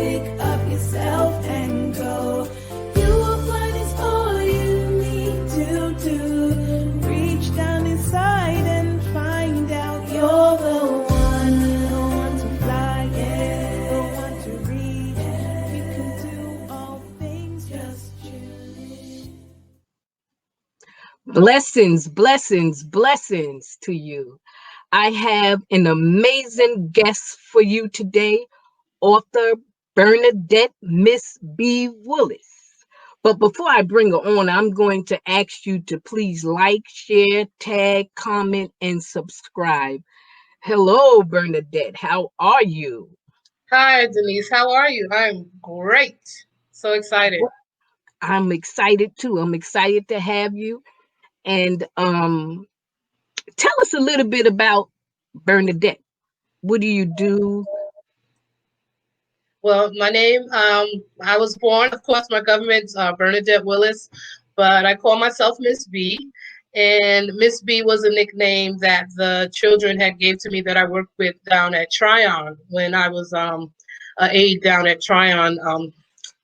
pick up yourself and go. You will find it's all you need to do. Reach down inside and find out you're the one to fly, yeah, the one to reach. You can do all things, just choose it. Blessings, blessings, blessings to you. I have an amazing guest for you today, author Bernadette Ms.B. Willis. But before I bring her on, I'm going to ask you to please like, share, tag, comment, and subscribe. Hello, Bernadette. How are you? Hi, Denise. How are you? I'm great. So excited. I'm excited too. I'm excited to have you. And tell us a little bit about Bernadette. What do you do? Well, my name, I was born, of course, my government's Bernadette Willis, but I call myself Miss B. And Miss B was a nickname that the children had gave to me that I worked with down at Tryon when I was an aide down at Tryon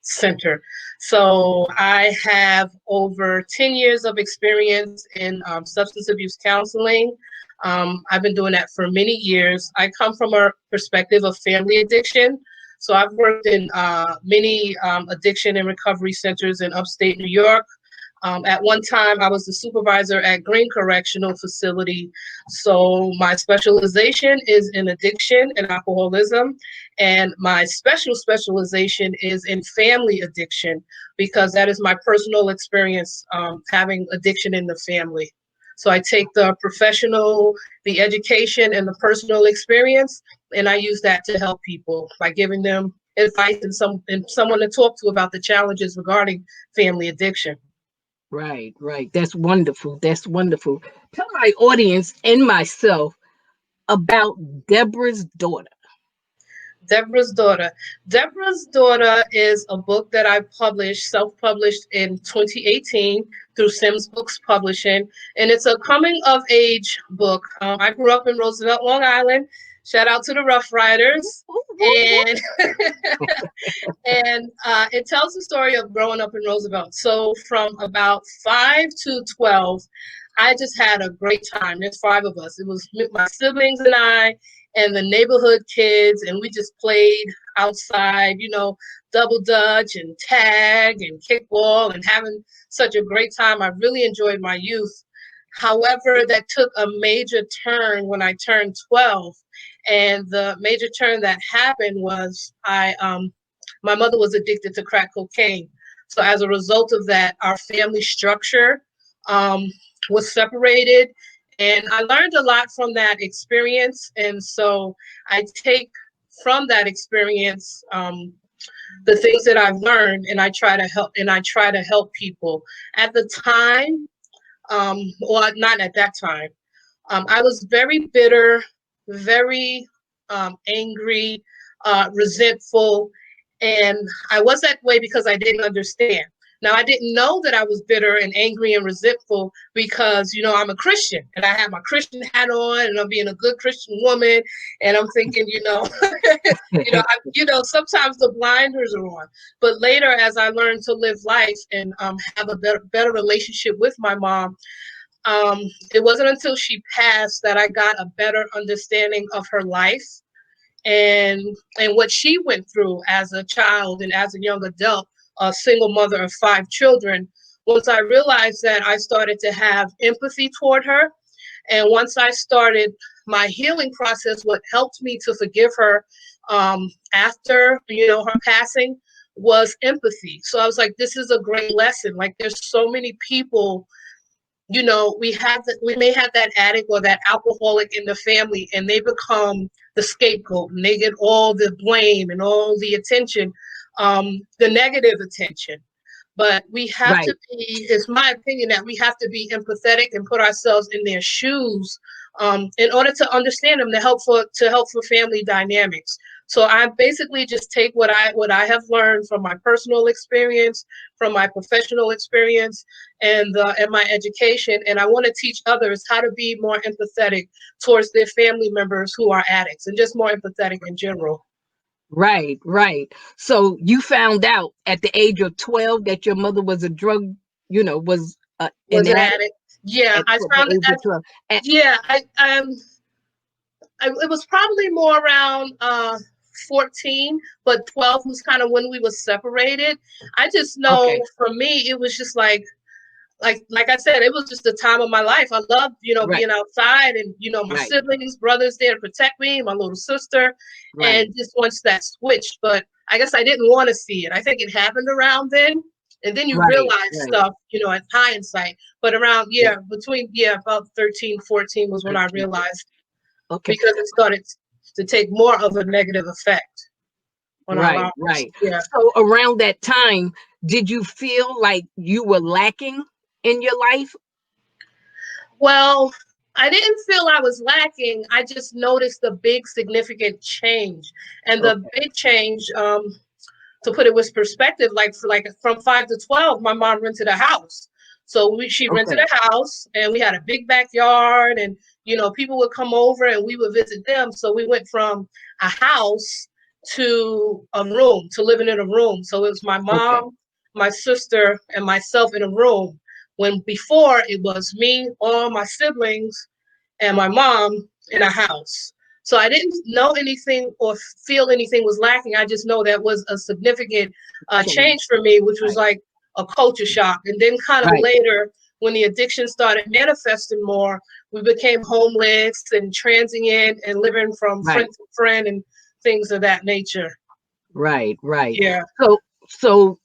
Center. So I have over 10 years of experience in substance abuse counseling. I've been doing that for many years. I come from a perspective of family addiction. So I've worked in many addiction and recovery centers in upstate New York. At one time, I was the supervisor at Green Correctional Facility. So my specialization is in addiction and alcoholism. And my specialization is in family addiction, because that is my personal experience having addiction in the family. So I take the professional, the education, and the personal experience, and I use that to help people by giving them advice and someone to talk to about the challenges regarding family addiction. Right, right. That's wonderful. That's wonderful. Tell my audience and myself about Deborah's daughter. Deborah's Daughter. Deborah's Daughter is a book that I published, self-published in 2018 through Sims Books Publishing, and it's a coming-of-age book. I grew up in Roosevelt, Long Island. Shout out to the Rough Riders. And and it tells the story of growing up in Roosevelt. So from about 5 to 12, I just had a great time. There's 5 of us. It was my siblings and I and the neighborhood kids, and we just played outside, double dutch and tag and kickball and having such a great time. I really enjoyed my youth. However, that took a major turn when I turned 12. And the major turn that happened was my mother was addicted to crack cocaine. So as a result of that, our family structure was separated. And I learned a lot from that experience. And so I take from that experience the things that I've learned, and I try to help people. At the time, well, not at that time, I was very bitter, very angry, resentful, and I was that way because I didn't understand. Now, I didn't know that I was bitter and angry and resentful because, I'm a Christian and I have my Christian hat on and I'm being a good Christian woman. And I'm thinking, sometimes the blinders are on. But later, as I learned to live life and have a better relationship with my mom, it wasn't until she passed that I got a better understanding of her life and what she went through as a child and as a young adult, a single mother of 5 children. Once I realized that, I started to have empathy toward her. And once I started my healing process, what helped me to forgive her after, her passing was empathy. So I was like, this is a great lesson. Like, there's so many people, we may have that addict or that alcoholic in the family, and they become the scapegoat and they get all the blame and all the attention, the negative attention. But we have to be, it's my opinion, that we have to be empathetic and put ourselves in their shoes in order to understand them, to help for family dynamics. So I basically just take what I have learned from my personal experience, from my professional experience, and my education, and I want to teach others how to be more empathetic towards their family members who are addicts, and just more empathetic in general. Right, right. So you found out at the age of 12 that your mother was a drug, was an Was an addict addict. Yeah, at I the found it. age of 12. Yeah, it was probably more around 14, but 12 was kind of when we were separated. I just know Okay, for me, it was just like I said, it was just the time of my life. I loved, right, being outside and, my right, siblings, brothers there to protect me, my little sister, right. and just once that switched. But I guess I didn't want to see it. I think it happened around then. And then you Right, realize right, stuff, at hindsight. But around, right. about 13, 14 was when I 13. realized Okay. because it started to take more of a negative effect on our Right, lives. right. Yeah. So around that time, did you feel like you were lacking in your life? Well, I didn't feel I was lacking. I just noticed a big significant change. And the Okay, big change, to put it with perspective, like from 5 to 12, my mom rented a house. So she rented okay, a house and we had a big backyard and people would come over and we would visit them. So we went from a house to a room, to living in a room. So it was my okay, mom, my sister, and myself in a room. When before it was me, all my siblings, and my mom in a house. So I didn't know anything or feel anything was lacking. I just know that was a significant change. change for me, which was Right, like a culture shock. And then kind of right, later, when the addiction started manifesting more, we became homeless and transient and living from friend right, to friend and things of that nature. right, right. Yeah. So,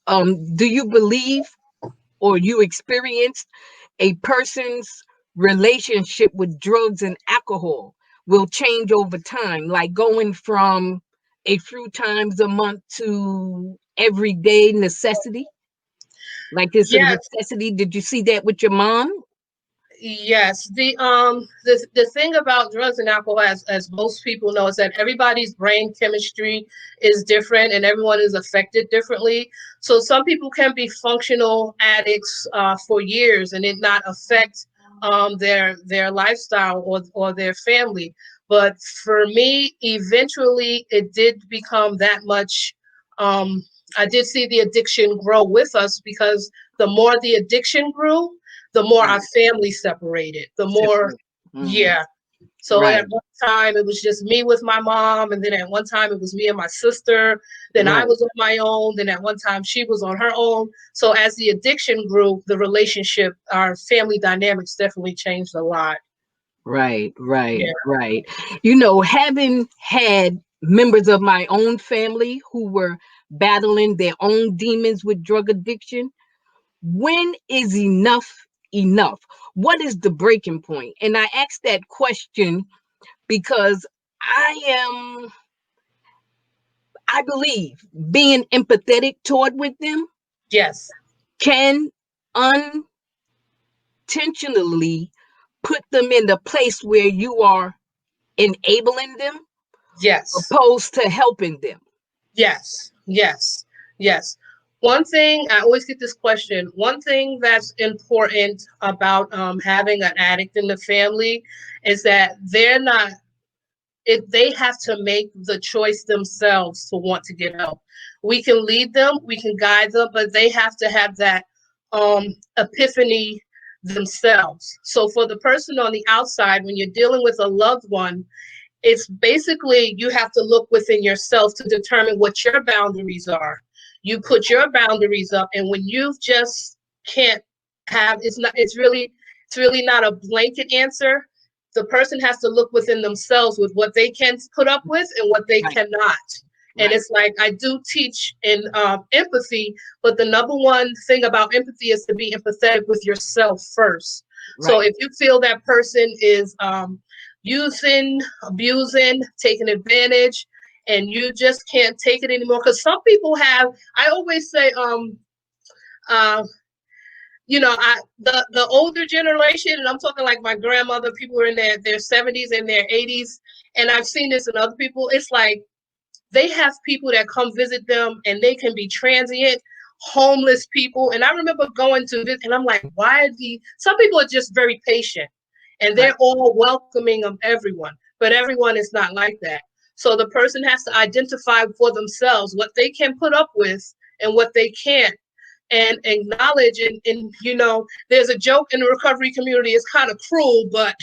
do you believe or you experienced a person's relationship with drugs and alcohol will change over time, like going from a few times a month to everyday necessity? Like it's a Yes. necessity. Did you see that with your mom? Yes, the thing about drugs and alcohol, as most people know, is that everybody's brain chemistry is different and everyone is affected differently. So some people can be functional addicts for years and it not affect their lifestyle or their family. But for me, eventually, it did become that much. Um, I did see the addiction grow with us because the more the addiction grew, the more our Right. family separated, the more, Separate. Hmm. yeah. So Right. at one time it was just me with my mom, and then at one time it was me and my sister. Then I Right. was on my own. Then at one time she was on her own. So as the addiction grew, the relationship, our family dynamics definitely changed a lot. Right. Yeah. Right. Right. Having had members of my own family who were battling their own demons with drug addiction, when is enough enough? What is the breaking point? And I ask that question because I am, I believe being empathetic toward with them Yes. can unintentionally put them in the place where you are enabling them Yes. opposed to helping them. Yes, yes, yes. One thing, I always get this question. One thing that's important about having an addict in the family is that they have to make the choice themselves to want to get help. We can lead them, we can guide them, but they have to have that epiphany themselves. So for the person on the outside, when you're dealing with a loved one, it's basically you have to look within yourself to determine what your boundaries are. You put your boundaries up, and when you just can't have, it's really not a blanket answer. The person has to look within themselves with what they can put up with and what they Right, cannot. And right, it's like I do teach in empathy, but the number one thing about empathy is to be empathetic with yourself first. So right, if you feel that person is using, abusing, taking advantage, and you just can't take it anymore. Because some people have, I always say, uh, the older generation, and I'm talking like my grandmother, people are in their 70s and their 80s, and I've seen this in other people. It's like they have people that come visit them, and they can be transient, homeless people. And I remember going to this, and I'm like, why are some people are just very patient, and right, they're all welcoming of everyone, but everyone is not like that. So the person has to identify for themselves what they can put up with and what they can't, and acknowledge. And there's a joke in the recovery community. It's kind of cruel, but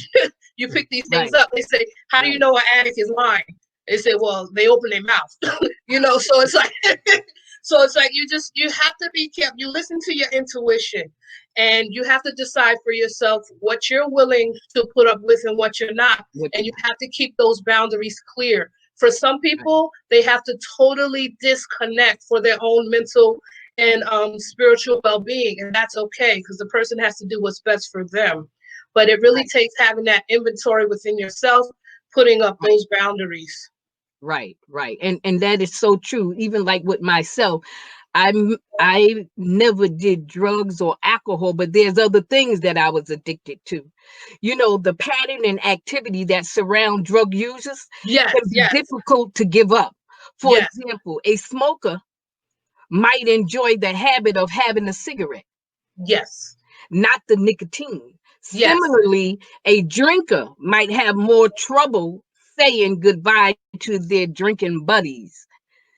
you pick these things Right. up. They say, how do you Right. know an addict is lying? They say, well, they open their mouth. So it's like you have to be careful. You listen to your intuition, and you have to decide for yourself what you're willing to put up with and what you're not. What And you you have to keep those boundaries clear. For some right. people, they have to totally disconnect for their own mental and spiritual well-being, and that's okay, because the person has to do what's best for them. But it really Right. takes having that inventory within yourself, putting up Right. those boundaries. Right. Right. And that is so true. Even like with myself, I never did drugs or alcohol, but there's other things that I was addicted to. The pattern and activity that surround drug users Yes, can be yes, difficult to give up. For yes, example, a smoker might enjoy the habit of having a cigarette, yes, not the nicotine. yes, Similarly, a drinker might have more trouble saying goodbye to their drinking buddies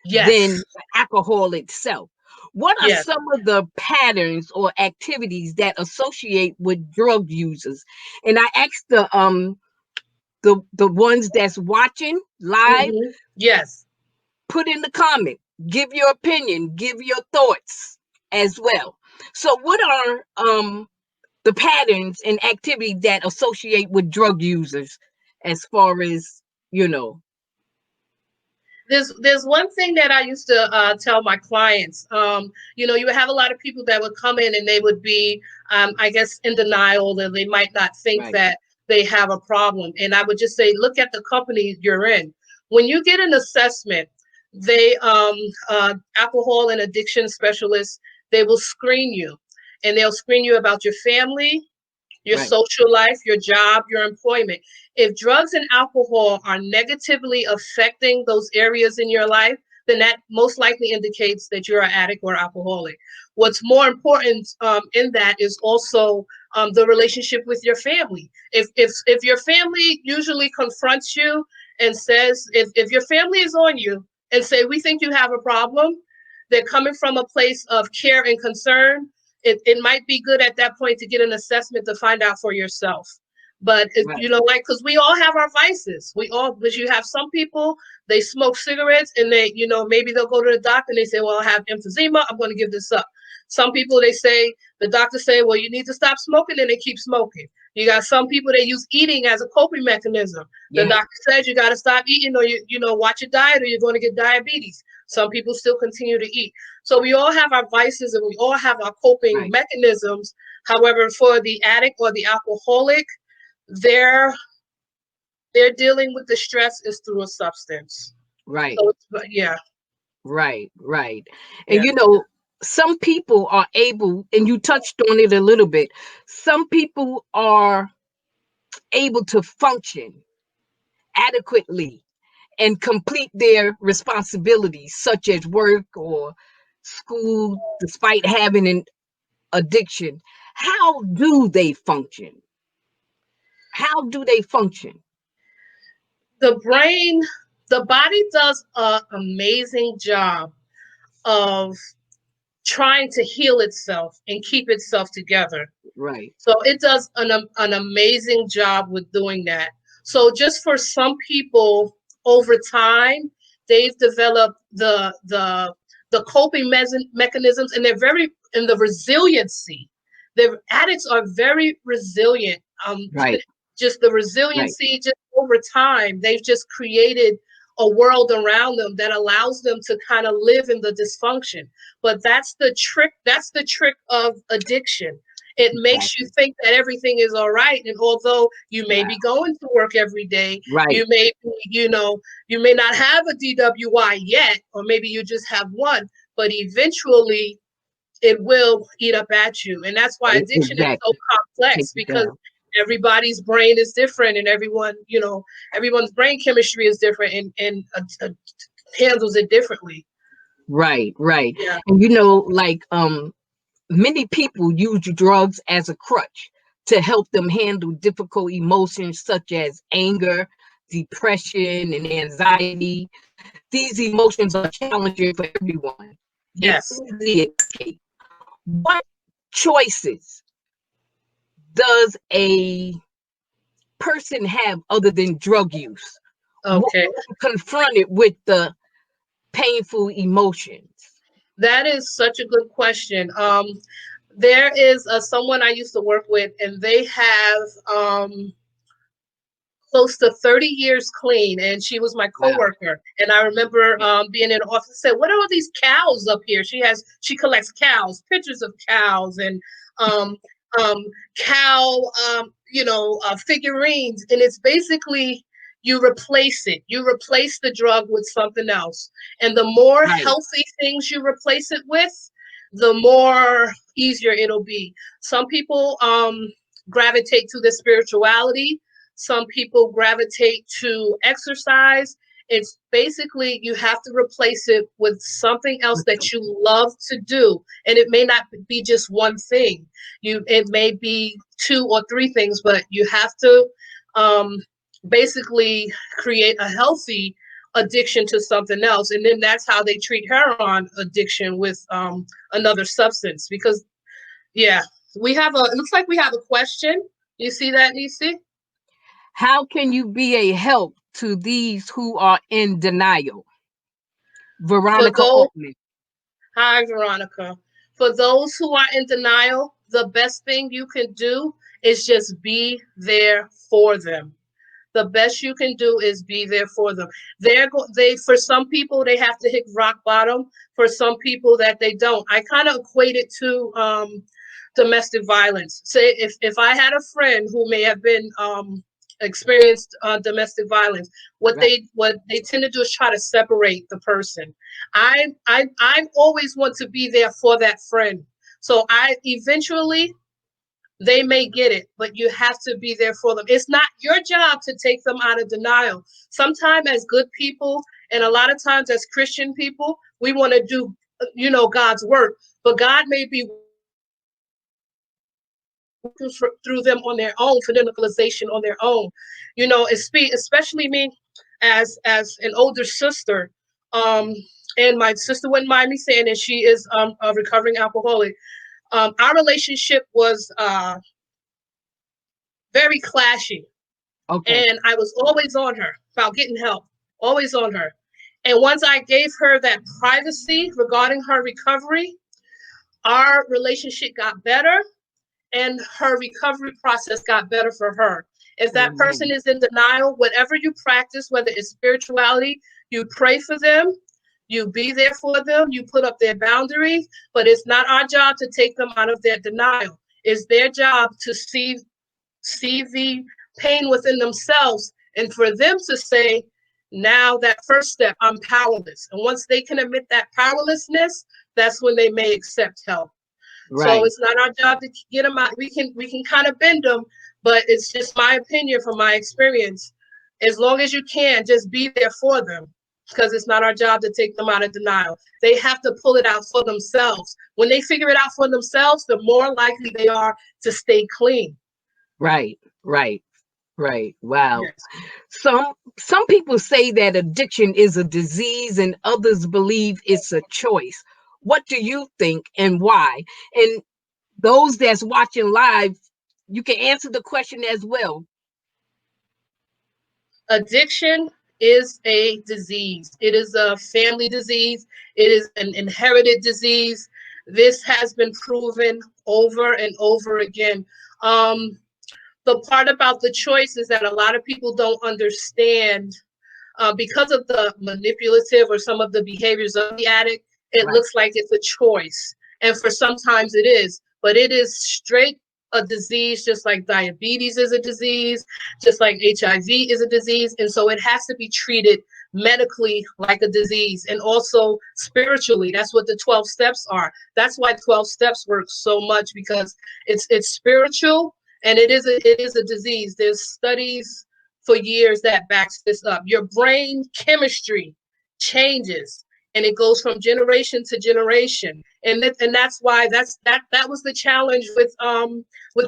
than yes, alcohol itself. What are yes. some of the patterns or activities that associate with drug users? And I asked the ones that's watching live, Yes. put in the comment, give your opinion, give your thoughts as well. So what are the patterns and activities that associate with drug users as far as you know? There's one thing that I used to tell my clients. You would have a lot of people that would come in and they would be, I guess, in denial, and they might not think Right, that they have a problem. And I would just say, look at the company you're in. When you get an assessment, they alcohol and addiction specialists, they will screen you, and they'll screen you about your family, your right, social life, your job, your employment. If drugs and alcohol are negatively affecting those areas in your life, then that most likely indicates that you're an addict or alcoholic. What's more important in that is also the relationship with your family. If your family usually confronts you and says, if your family is on you and say, we think you have a problem, they're coming from a place of care and concern. It might be good at that point to get an assessment to find out for yourself. But right, because we all have our vices. Because you have some people, they smoke cigarettes, and they, maybe they'll go to the doctor and they say, well, I have emphysema, I'm going to give this up. Some people, they say, the doctor say, well, you need to stop smoking, and they keep smoking. You got some people that use eating as a coping mechanism. The yeah, doctor says you got to stop eating, or watch your diet, or you're going to get diabetes. Some people still continue to eat. So we all have our vices and we all have our coping right, mechanisms. However, for the addict or the alcoholic, their dealing with the stress is through a substance. right, So yeah, right. And yeah. some people are able, and you touched on it a little bit, some people are able to function adequately and complete their responsibilities, such as work or school, despite having an addiction. How do they function? How do they function? The brain, the body does an amazing job of trying to heal itself and keep itself together. Right, So it does an amazing job with doing that. So just for some people, over time, they've developed the coping mechanisms, and they're very in the resiliency. The addicts are very resilient. right, Just the right, resiliency, just over time, they've just created a world around them that allows them to kind of live in the dysfunction. But that's the trick. That's the trick of addiction. It makes you exactly. think that everything is all right. And although you may Wow. be going to work every day, Right, you may be, you may not have a DWI yet, or maybe you just have one, but eventually it will eat up at you. And that's why addiction is so exactly. Take complex, it because down. everybody's brain is different, and everyone's brain chemistry is different, and handles it differently. Right, right. Yeah. And like many people use drugs as a crutch to help them handle difficult emotions such as anger, depression and anxiety. These emotions are challenging for everyone and Yes. easy escape. What choices does a person have other than drug use? Okay. Confronted with the painful emotions. That is such a good question. There is someone I used to work with, and they have close to 30 years clean, and she was my Wow. coworker. And I remember being in the office and said, "What are all these cows up here?" She collects cows, pictures of cows, and um, cow figurines, and it's basically you replace it. You replace the drug with something else, and the more Right. healthy things you replace it with, the more easier it'll be. Some people gravitate to the spirituality, some people gravitate to exercise. It's basically you have to replace it with something else that you love to do. And it may not be just one thing. It may be two or three things, but you have to basically create a healthy addiction to something else. And then that's how they treat heroin addiction with another substance. Because yeah, it looks like we have a question. You see that, Nisi? How can you be a help to these who are in denial? For Veronica those, Altman. hi, Veronica. For those who are in denial, the best thing you can do is just be there for them. The best you can do is be there for them. For some people they have to hit rock bottom. For some people that they don't. I kind of equate it to domestic violence. Say if I had a friend who may have been experienced domestic violence, what Right. they tend to do is try to separate the person. I always want to be there for that friend. So I eventually they may get it, but you have to be there for them. It's not your job to take them out of denial. Sometimes as good people, and a lot of times as Christian people, we want to do, God's work, but God may be through them on their own for their legalization on their own. Especially me as an older sister, and my sister wouldn't mind me saying that she is a recovering alcoholic. Our relationship was very clashy. Okay. And I was always on her about getting help, always on her. And once I gave her that privacy regarding her recovery, our relationship got better and her recovery process got better for her. If that person Amen. is in denial, whatever you practice, whether it's spirituality, you pray for them, you be there for them, you put up their boundaries, but it's not our job to take them out of their denial. It's their job to see the pain within themselves and for them to say, now that first step, I'm powerless. And once they can admit that powerlessness, that's when they may accept help. So Right. it's not our job to get them out. We can kind of bend them, but it's just my opinion from my experience. As long as you can, just be there for them, because it's not our job to take them out of denial. They have to pull it out for themselves. When they figure it out for themselves, the more likely they are to stay clean. Right. Right. Right. Wow. Yes. Some people say that addiction is a disease and others believe it's a choice. What do you think and why? And those that's watching live, you can answer the question as well. Addiction is a disease. It is a family disease. It is an inherited disease. This has been proven over and over again. The part about the choice is that a lot of people don't understand because of the manipulative or some of the behaviors of the addict. It Right. looks like it's a choice, and for sometimes it is, but it is straight a disease, just like diabetes is a disease, just like HIV is a disease. And so it has to be treated medically like a disease and also spiritually. That's what the 12 steps are. That's why 12 steps work so much, because it's spiritual and it is a disease. There's studies for years that backs this up. Your brain chemistry changes and it goes from generation to generation. And that's why that was the challenge with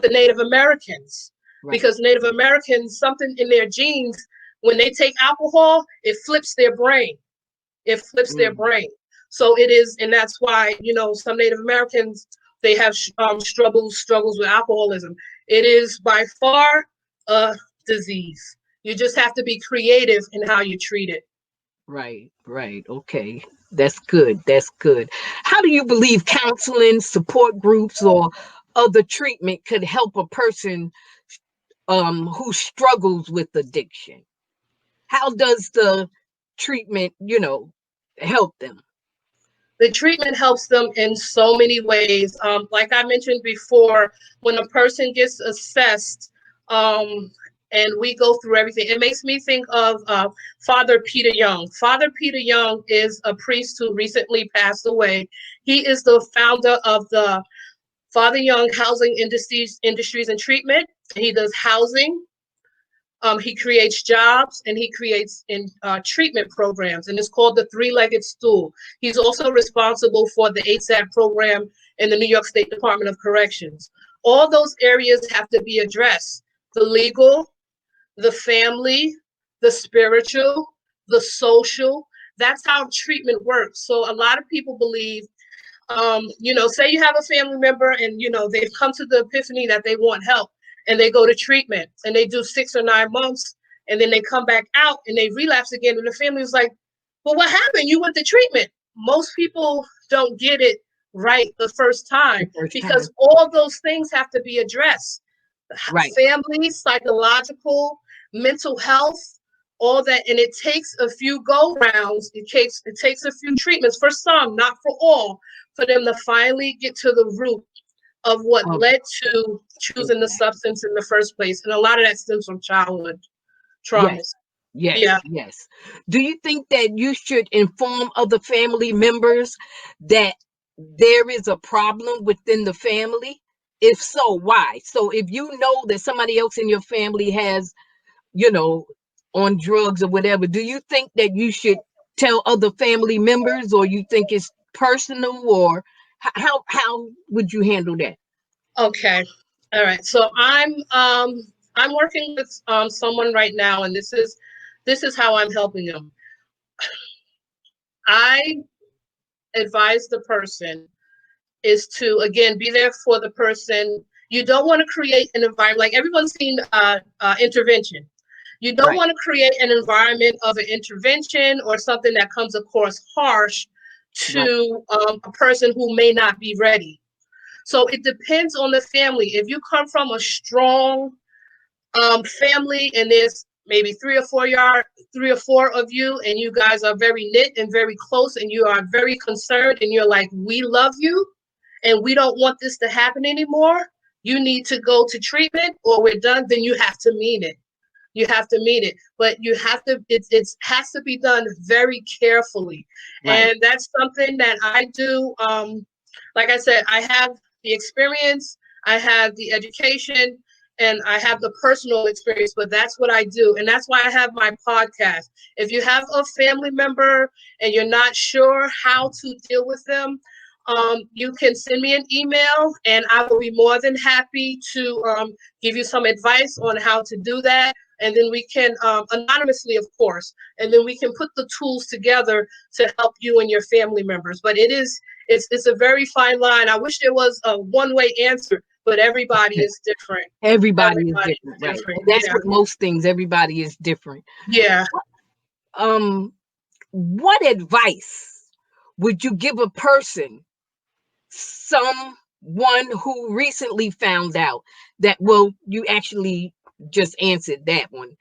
the Native Americans, Right. because Native Americans, something in their genes, when they take alcohol, it flips their brain. It flips their brain. So it is, and that's why, some Native Americans, they have struggles with alcoholism. It is by far a disease. You just have to be creative in how you treat it. Right, right. Okay. That's good. That's good. How do you believe counseling, support groups, or other treatment could help a person who struggles with addiction? How does the treatment, help them? The treatment helps them in so many ways. Like I mentioned before, when a person gets assessed, and we go through everything, it makes me think of Father Peter Young. Father Peter Young is a priest who recently passed away. He is the founder of the Father Young Housing Industries and Treatment. He does housing. He creates jobs, and he creates treatment programs, and it's called the three-legged stool. He's also responsible for the ASAP program in the New York State Department of Corrections. All those areas have to be addressed: the legal, the family, the spiritual, the social. That's how treatment works. So a lot of people believe, say you have a family member and, they've come to the epiphany that they want help, and they go to treatment and they do 6 or 9 months, and then they come back out and they relapse again. And the family is like, well, what happened? You went to treatment. Most people don't get it right the first time, because all those things have to be addressed. Right. Family, psychological, mental health, all that. And it takes a few go rounds. It takes a few treatments for some, not for all, for them to finally get to the root of what led to choosing the substance in the first place. And a lot of that stems from childhood traumas. Yes. Do you think that you should inform other family members that there is a problem within the family? If so, why? So if you know that somebody else in your family has, on drugs or whatever, do you think that you should tell other family members, or you think it's personal, or how would you handle that? Okay. All right. So I'm working with someone right now, and this is how I'm helping them. I advise the person is to, again, be there for the person. You don't want to create an environment like everyone's seen intervention. You don't want to create an environment of an intervention or something that comes across harsh to a person who may not be ready. So it depends on the family. If you come from a strong family and there's maybe 3 or 4 of you, and you guys are very knit and very close, and you are very concerned, and you're like, we love you and we don't want this to happen anymore. You need to go to treatment or we're done. Then you have to mean it. You have to mean it, but you have to, it has to be done very carefully. And that's something that I do. Like I said, I have the experience, I have the education, and I have the personal experience, but that's what I do. And that's why I have my podcast. If you have a family member and you're not sure how to deal with them, you can send me an email, and I will be more than happy to give you some advice on how to do that. And then we can, anonymously, of course, and then we can put the tools together to help you and your family members. But it's a very fine line. I wish there was a one-way answer, but everybody is different. Everybody is different, right? That's what most things, everybody is different. Yeah. What advice would you give a person, someone who recently found out that, well, you actually just answered that one,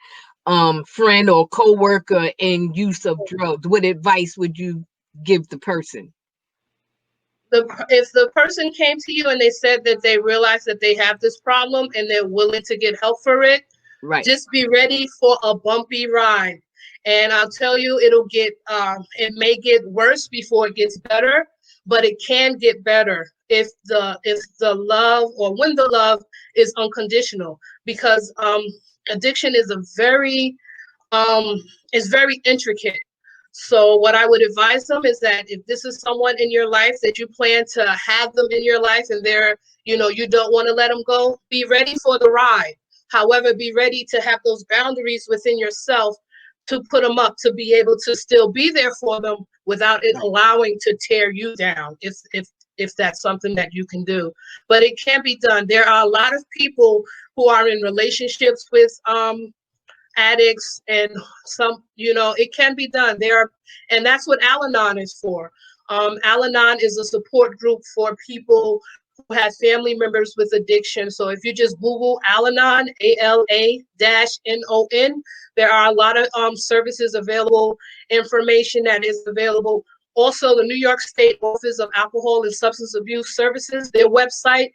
friend or coworker in use of drugs? What advice would you give the person? If the person came to you and they said that they realize that they have this problem and they're willing to get help for it, just be ready for a bumpy ride. And I'll tell you, it may get worse before it gets better, but it can get better if the love, or when the love is unconditional, because addiction is very intricate. So what I would advise them is that if this is someone in your life that you plan to have them in your life, and you don't want to let them go, be ready for the ride. However, be ready to have those boundaries within yourself to put them up to be able to still be there for them without it allowing to tear you down, if that's something that you can do. But it can be done. There are a lot of people who are in relationships with addicts, and some, it can be done there. And that's what Al-Anon is for. Al-Anon is a support group for people who have family members with addiction. So if you just Google Al-Anon, ALA-NON, there are a lot of services available, information that is available. Also, the New York State Office of Alcohol and Substance Abuse Services, their website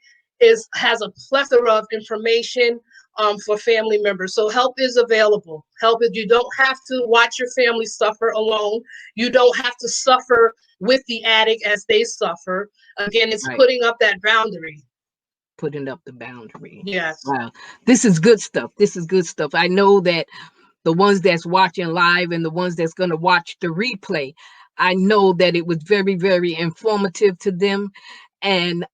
has a plethora of information for family members. So help is available. Help is, you don't have to watch your family suffer alone. You don't have to suffer with the addict as they suffer. Again, it's putting up that boundary. Putting up the boundary. Yes. Wow. This is good stuff. This is good stuff. I know that the ones that's watching live and the ones that's going to watch the replay, I know that it was very, very informative to them. And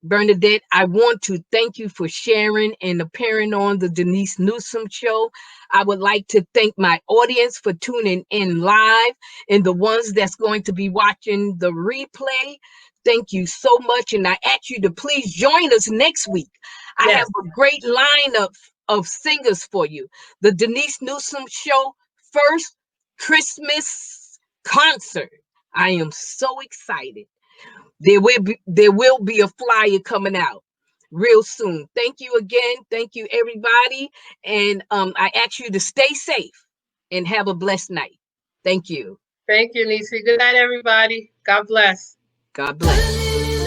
Bernadette, I want to thank you for sharing and appearing on the Denise Newsome show. I would like to thank my audience for tuning in live, and the ones that's going to be watching the replay. Thank you so much. And I ask you to please join us next week. I have a great lineup of singers for you. The Denise Newsome show first Christmas concert. I am so excited. There will be a flyer coming out real soon. Thank you again. Thank you, everybody. And I ask you to stay safe and have a blessed night. Thank you. Thank you, Nisi. Good night, everybody. God bless. God bless.